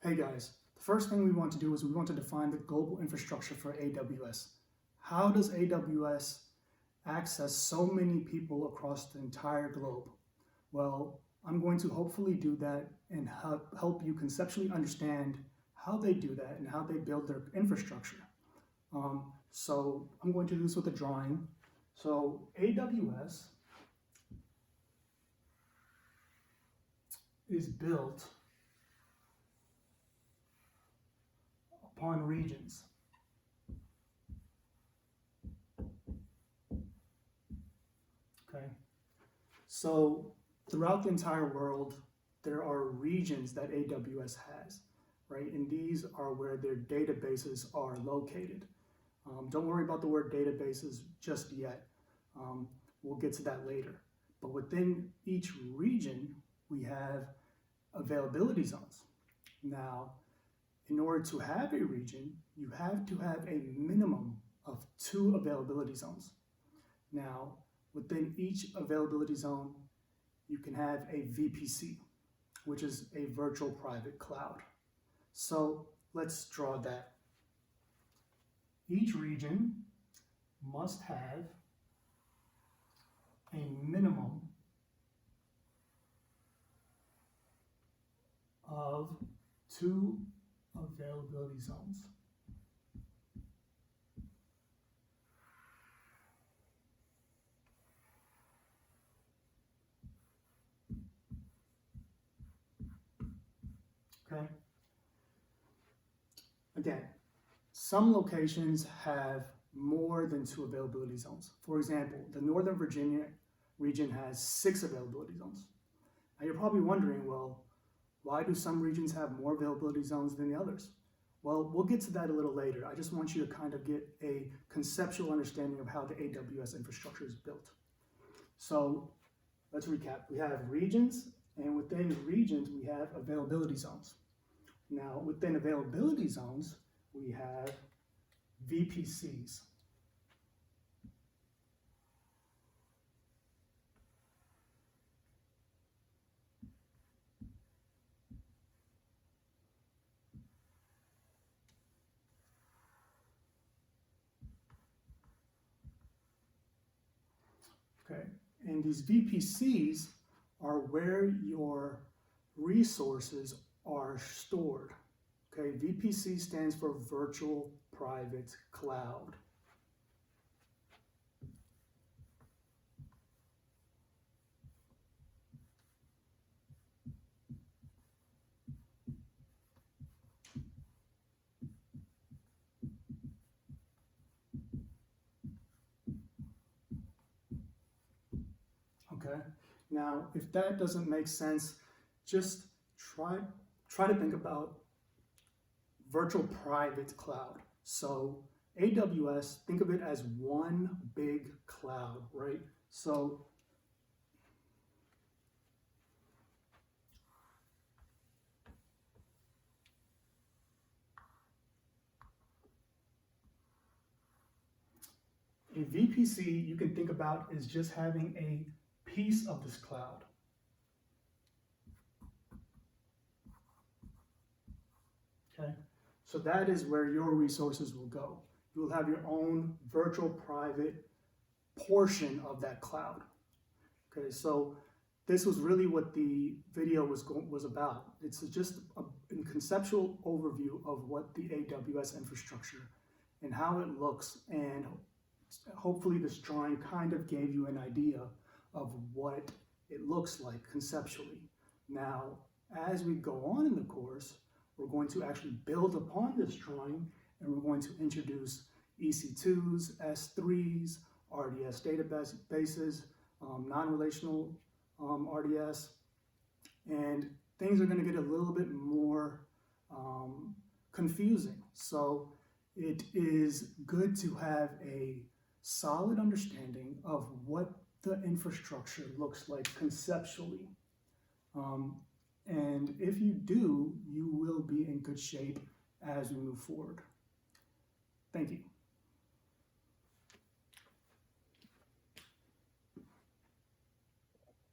Hey guys, the first thing we want to do is we want to define the global infrastructure for AWS. How does AWS access so many people across the entire globe? Well, I'm going to hopefully do that and help you conceptually understand how they do that and how they build their infrastructure. So I'm going to do this with a drawing. So AWS is built upon regions. Okay, so throughout the entire world, there are regions that AWS has, right? And these are where their databases are located. Don't worry about the word databases just yet. We'll get to that later. But within each region, we have availability zones. Now, in order to have a region, you have to have a minimum of 2 availability zones. Now, within each availability zone, you can have a VPC, which is a virtual private cloud. So let's draw that. Each region must have a minimum of 2 availability zones. Okay. Again, some locations have more than 2 availability zones. For example, the Northern Virginia region has 6 availability zones. Now you're probably wondering, well, why do some regions have more availability zones than the others? Well, we'll get to that a little later. I just want you to kind of get a conceptual understanding of how the AWS infrastructure is built. So let's recap. We have regions, and within regions, we have availability zones. Now, within availability zones, we have VPCs. Okay, and these VPCs are where your resources are stored. Okay, VPC stands for Virtual Private Cloud. Okay, now if that doesn't make sense, just try to think about virtual private cloud. So AWS, think of it as one big cloud, right? So a VPC you can think about is just having a piece of this cloud. Okay, so that is where your resources will go. You will have your own virtual private portion of that cloud. Okay, so this was really what the video was about. It's just a conceptual overview of what the AWS infrastructure and how it looks, and hopefully this drawing kind of gave you an idea of what it looks like conceptually. Now, as we go on in the course, we're going to actually build upon this drawing, and we're going to introduce EC2s, S3s, RDS databases, non-relational RDS, and things are going to get a little bit more confusing. So it is good to have a solid understanding of what the infrastructure looks like conceptually. And if you do, you will be in good shape as we move forward. Thank you.